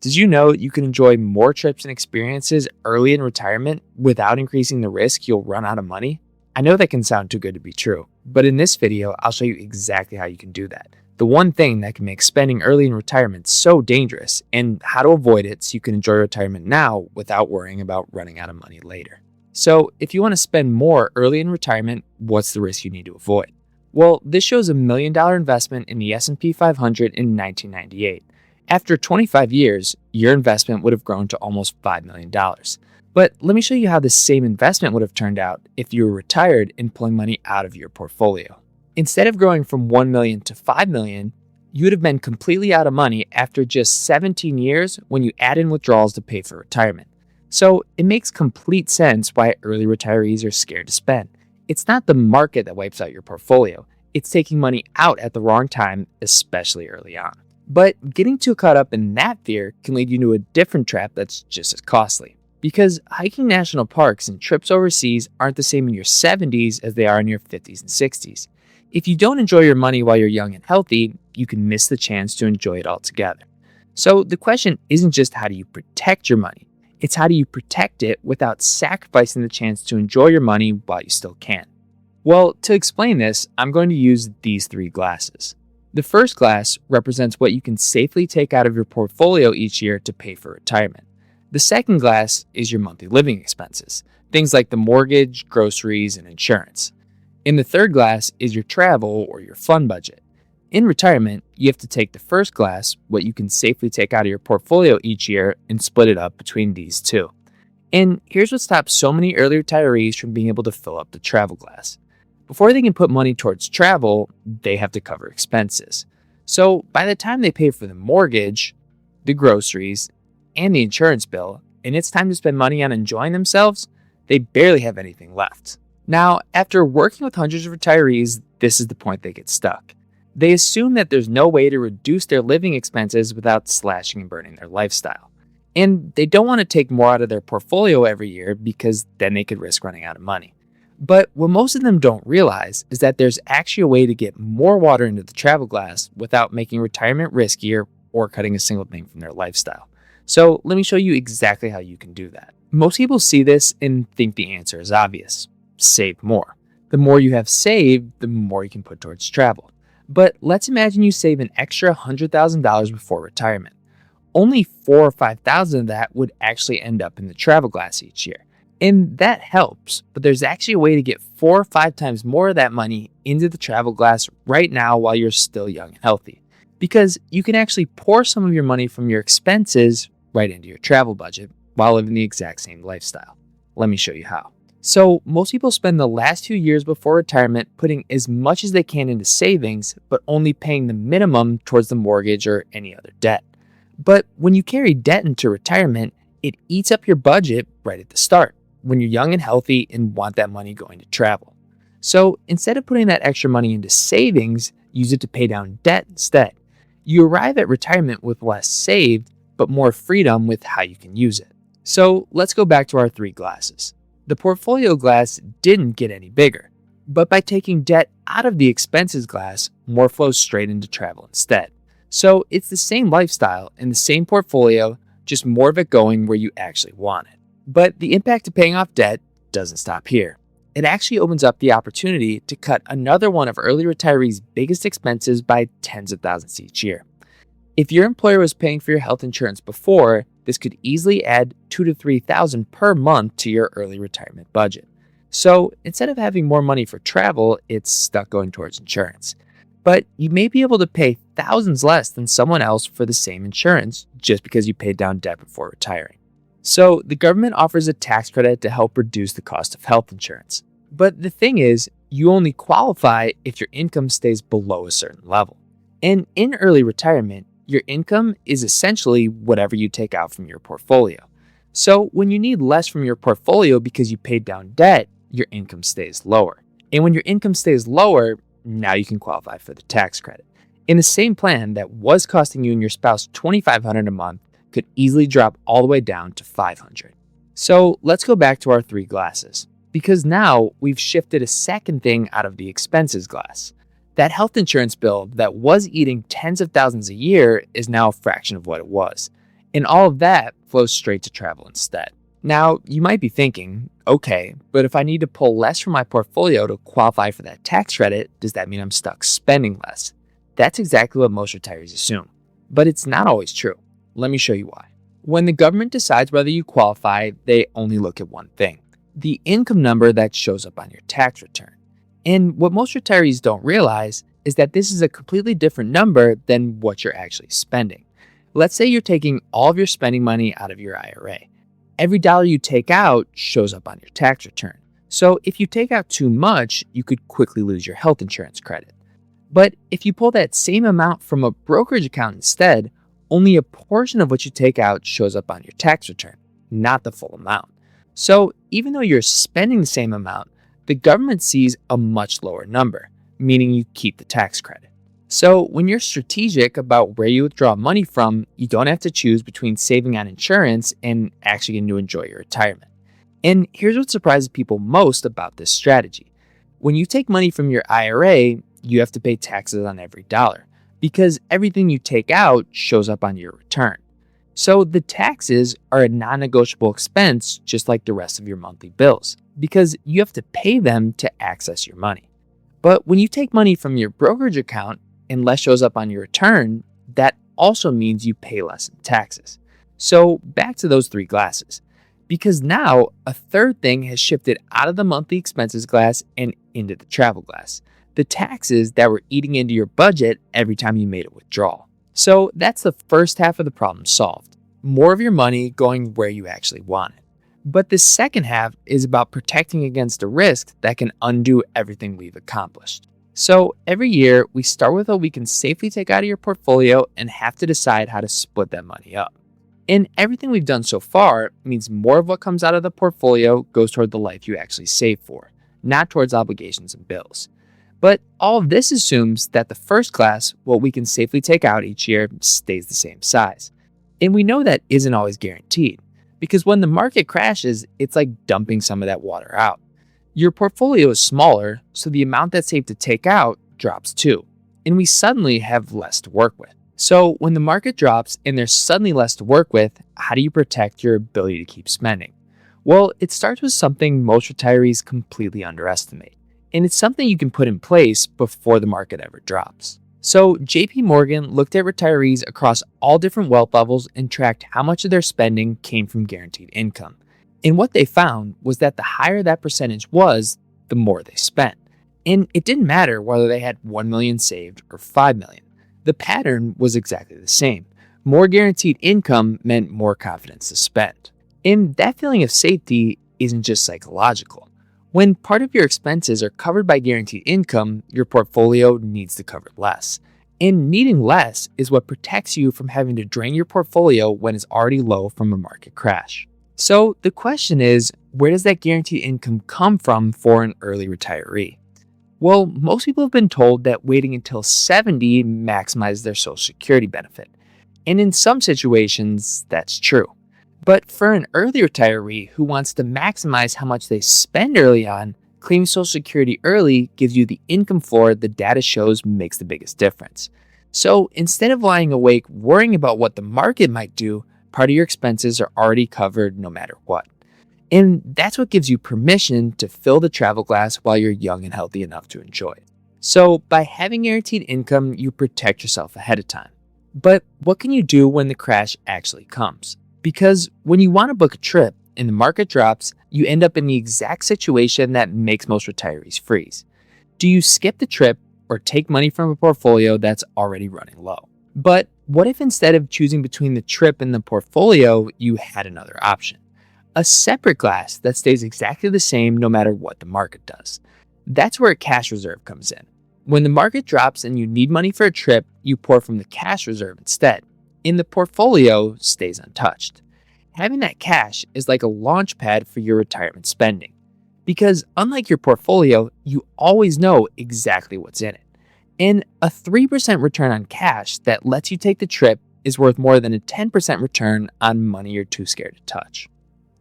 Did you know you can enjoy more trips and experiences early in retirement without increasing the risk you'll run out of money? I know that can sound too good to be true, but in this video, I'll show you exactly how you can do that. The one thing that can make spending early in retirement so dangerous and how to avoid it so you can enjoy retirement now without worrying about running out of money later. So if you want to spend more early in retirement, what's the risk you need to avoid? Well, this shows a $1 million investment in the S&P 500 in 1998. After 25 years, your investment would have grown to almost $5 million. But let me show you how the same investment would have turned out if you were retired and pulling money out of your portfolio. Instead of growing from $1 million to $5 million, you would have been completely out of money after just 17 years when you add in withdrawals to pay for retirement. So it makes complete sense why early retirees are scared to spend. It's not the market that wipes out your portfolio. It's taking money out at the wrong time, especially early on. But getting too caught up in that fear can lead you to a different trap that's just as costly. Because hiking national parks and trips overseas aren't the same in your 70s as they are in your 50s and 60s. If you don't enjoy your money while you're young and healthy, you can miss the chance to enjoy it altogether. So the question isn't just how do you protect your money, it's how do you protect it without sacrificing the chance to enjoy your money while you still can. Well, to explain this, I'm going to use these three glasses. The first glass represents what you can safely take out of your portfolio each year to pay for retirement. The second glass is your monthly living expenses, things like the mortgage, groceries, and insurance. In the third glass is your travel or your fun budget. In retirement, you have to take the first glass, what you can safely take out of your portfolio each year, and split it up between these two. And here's what stops so many early retirees from being able to fill up the travel glass. Before they can put money towards travel, they have to cover expenses. So by the time they pay for the mortgage, the groceries, and the insurance bill, and it's time to spend money on enjoying themselves, they barely have anything left. Now, after working with hundreds of retirees, this is the point they get stuck. They assume that there's no way to reduce their living expenses without slashing and burning their lifestyle. And they don't want to take more out of their portfolio every year because then they could risk running out of money. But what most of them don't realize is that there's actually a way to get more water into the travel glass without making retirement riskier or cutting a single thing from their lifestyle. So let me show you exactly how you can do that. Most people see this and think the answer is obvious. Save more. The more you have saved, the more you can put towards travel. But let's imagine you save an extra $100,000 before retirement. Only $4,000 or $5,000 of that would actually end up in the travel glass each year. And that helps, but there's actually a way to get 4 or 5 times more of that money into the travel glass right now while you're still young and healthy. Because you can actually pour some of your money from your expenses right into your travel budget while living the exact same lifestyle. Let me show you how. So most people spend the last 2 years before retirement putting as much as they can into savings, but only paying the minimum towards the mortgage or any other debt. But when you carry debt into retirement, it eats up your budget right at the start, when you're young and healthy and want that money going to travel. So instead of putting that extra money into savings, use it to pay down debt instead. You arrive at retirement with less saved, but more freedom with how you can use it. So let's go back to our three glasses. The portfolio glass didn't get any bigger, but by taking debt out of the expenses glass, more flows straight into travel instead. So it's the same lifestyle and the same portfolio, just more of it going where you actually want it. But the impact of paying off debt doesn't stop here. It actually opens up the opportunity to cut another one of early retirees' biggest expenses by tens of thousands each year. If your employer was paying for your health insurance before, this could easily add $2,000 to $3,000 per month to your early retirement budget. So instead of having more money for travel, it's stuck going towards insurance. But you may be able to pay thousands less than someone else for the same insurance just because you paid down debt before retiring. So the government offers a tax credit to help reduce the cost of health insurance. But the thing is, you only qualify if your income stays below a certain level. And in early retirement, your income is essentially whatever you take out from your portfolio. So when you need less from your portfolio because you paid down debt, your income stays lower. And when your income stays lower, now you can qualify for the tax credit. In the same plan that was costing you and your spouse $2,500 a month could easily drop all the way down to $500. So let's go back to our three glasses, because now we've shifted a second thing out of the expenses glass. That health insurance bill that was eating tens of thousands a year is now a fraction of what it was. And all of that flows straight to travel instead. Now, you might be thinking, okay, but if I need to pull less from my portfolio to qualify for that tax credit, does that mean I'm stuck spending less? That's exactly what most retirees assume. But it's not always true. Let me show you why. When the government decides whether you qualify, they only look at one thing: the income number that shows up on your tax return. And what most retirees don't realize is that this is a completely different number than what you're actually spending. Let's say you're taking all of your spending money out of your IRA. Every dollar you take out shows up on your tax return. So if you take out too much, you could quickly lose your health insurance credit. But if you pull that same amount from a brokerage account instead, only a portion of what you take out shows up on your tax return, not the full amount. So even though you're spending the same amount, the government sees a much lower number, meaning you keep the tax credit. So when you're strategic about where you withdraw money from, you don't have to choose between saving on insurance and actually getting to enjoy your retirement. And here's what surprises people most about this strategy. When you take money from your IRA, you have to pay taxes on every dollar, because everything you take out shows up on your return. So the taxes are a non-negotiable expense, just like the rest of your monthly bills, because you have to pay them to access your money. But when you take money from your brokerage account and less shows up on your return, that also means you pay less in taxes. So back to those three glasses, because now a third thing has shifted out of the monthly expenses glass and into the travel glass: the taxes that were eating into your budget every time you made a withdrawal. So that's the first half of the problem solved: more of your money going where you actually want it. But the second half is about protecting against a risk that can undo everything we've accomplished. So every year, we start with what we can safely take out of your portfolio and have to decide how to split that money up. And everything we've done so far means more of what comes out of the portfolio goes toward the life you actually save for, not towards obligations and bills. But all of this assumes that the first class, what we can safely take out each year, stays the same size. And we know that isn't always guaranteed, because when the market crashes, it's like dumping some of that water out. Your portfolio is smaller, so the amount that's safe to take out drops too, and we suddenly have less to work with. So when the market drops and there's suddenly less to work with, how do you protect your ability to keep spending? Well, it starts with something most retirees completely underestimate, and it's something you can put in place before the market ever drops. So JP Morgan looked at retirees across all different wealth levels and tracked how much of their spending came from guaranteed income. And what they found was that the higher that percentage was, the more they spent. And it didn't matter whether they had 1 million saved or 5 million. The pattern was exactly the same. More guaranteed income meant more confidence to spend. And that feeling of safety isn't just psychological. When part of your expenses are covered by guaranteed income, your portfolio needs to cover less. And needing less is what protects you from having to drain your portfolio when it's already low from a market crash. So the question is, where does that guaranteed income come from for an early retiree? Well, most people have been told that waiting until 70 maximizes their Social Security benefit. And in some situations, that's true. But for an early retiree who wants to maximize how much they spend early on, claiming Social Security early gives you the income floor the data shows makes the biggest difference. So instead of lying awake worrying about what the market might do, part of your expenses are already covered no matter what. And that's what gives you permission to fill the travel glass while you're young and healthy enough to enjoy it. So by having guaranteed income, you protect yourself ahead of time. But what can you do when the crash actually comes? Because when you want to book a trip and the market drops, you end up in the exact situation that makes most retirees freeze. Do you skip the trip or take money from a portfolio that's already running low? But what if instead of choosing between the trip and the portfolio, you had another option? A separate glass that stays exactly the same no matter what the market does. That's where a cash reserve comes in. When the market drops and you need money for a trip, you pour from the cash reserve instead, and the portfolio stays untouched. Having that cash is like a launch pad for your retirement spending, because unlike your portfolio, you always know exactly what's in it. And a 3% return on cash that lets you take the trip is worth more than a 10% return on money you're too scared to touch.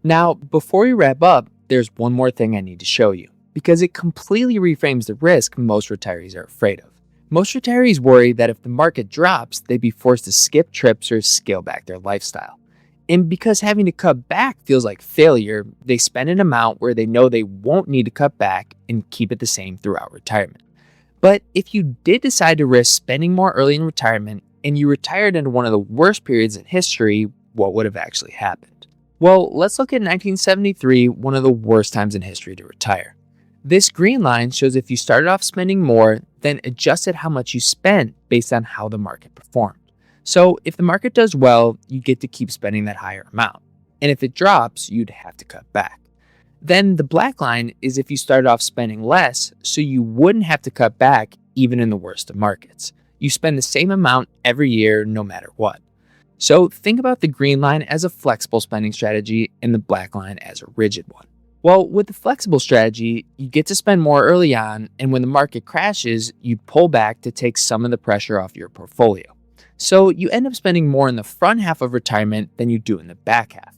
Now, before we wrap up, there's one more thing I need to show you, because it completely reframes the risk most retirees are afraid of. Most retirees worry that if the market drops, they'd be forced to skip trips or scale back their lifestyle. And because having to cut back feels like failure, they spend an amount where they know they won't need to cut back and keep it the same throughout retirement. But if you did decide to risk spending more early in retirement and you retired into one of the worst periods in history, what would have actually happened? Well, let's look at 1973, one of the worst times in history to retire. This green line shows if you started off spending more, then adjusted how much you spent based on how the market performed. So if the market does well, you get to keep spending that higher amount. And if it drops, you'd have to cut back. Then the black line is if you started off spending less, so you wouldn't have to cut back even in the worst of markets. You spend the same amount every year, no matter what. So think about the green line as a flexible spending strategy and the black line as a rigid one. Well, with the flexible strategy, you get to spend more early on, and when the market crashes, you pull back to take some of the pressure off your portfolio. So you end up spending more in the front half of retirement than you do in the back half.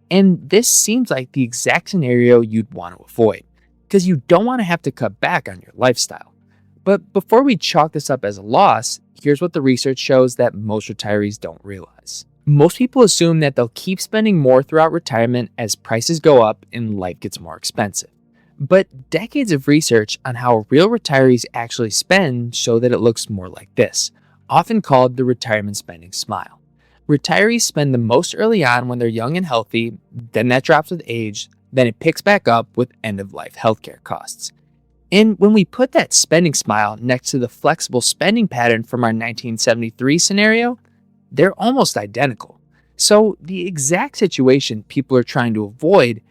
And this seems like the exact scenario you'd want to avoid, because you don't want to have to cut back on your lifestyle. But before we chalk this up as a loss, here's what the research shows that most retirees don't realize. Most people assume that they'll keep spending more throughout retirement as prices go up and life gets more expensive. But decades of research on how real retirees actually spend show that it looks more like this, often called the retirement spending smile. Retirees spend the most early on when they're young and healthy, then that drops with age, then it picks back up with end-of-life healthcare costs. And when we put that spending smile next to the flexible spending pattern from our 1973 scenario, they're almost identical. So the exact situation people are trying to avoid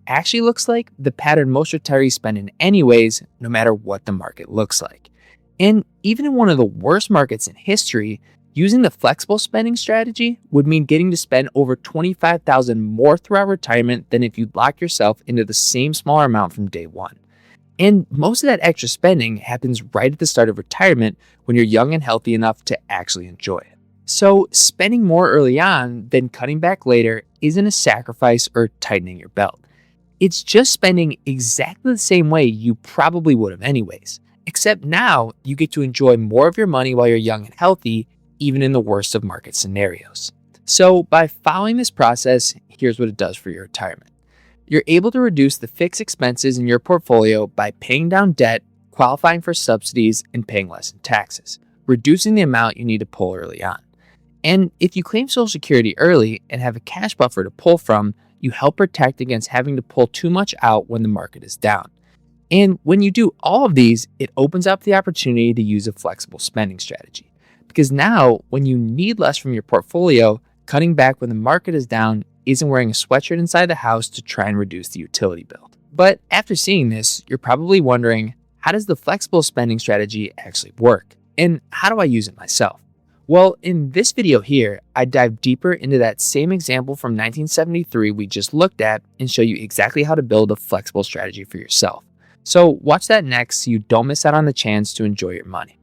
actually looks like the pattern most retirees spend in anyways, no matter what the market looks like. And even in one of the worst markets in history, using the flexible spending strategy would mean getting to spend over $25,000 more throughout retirement than if you lock yourself into the same smaller amount from day one. And most of that extra spending happens right at the start of retirement when you're young and healthy enough to actually enjoy it. So spending more early on than cutting back later isn't a sacrifice or tightening your belt. It's just spending exactly the same way you probably would have anyways, except now you get to enjoy more of your money while you're young and healthy, even in the worst of market scenarios. So by following this process, here's what it does for your retirement. You're able to reduce the fixed expenses in your portfolio by paying down debt, qualifying for subsidies, and paying less in taxes, reducing the amount you need to pull early on. And if you claim Social Security early and have a cash buffer to pull from, you help protect against having to pull too much out when the market is down. And when you do all of these, it opens up the opportunity to use a flexible spending strategy. Because now, when you need less from your portfolio, cutting back when the market is down isn't wearing a sweatshirt inside the house to try and reduce the utility bill. But after seeing this, you're probably wondering, how does the flexible spending strategy actually work? And how do I use it myself? Well, in this video here, I dive deeper into that same example from 1973 we just looked at and show you exactly how to build a flexible strategy for yourself. So watch that next so you don't miss out on the chance to enjoy your money.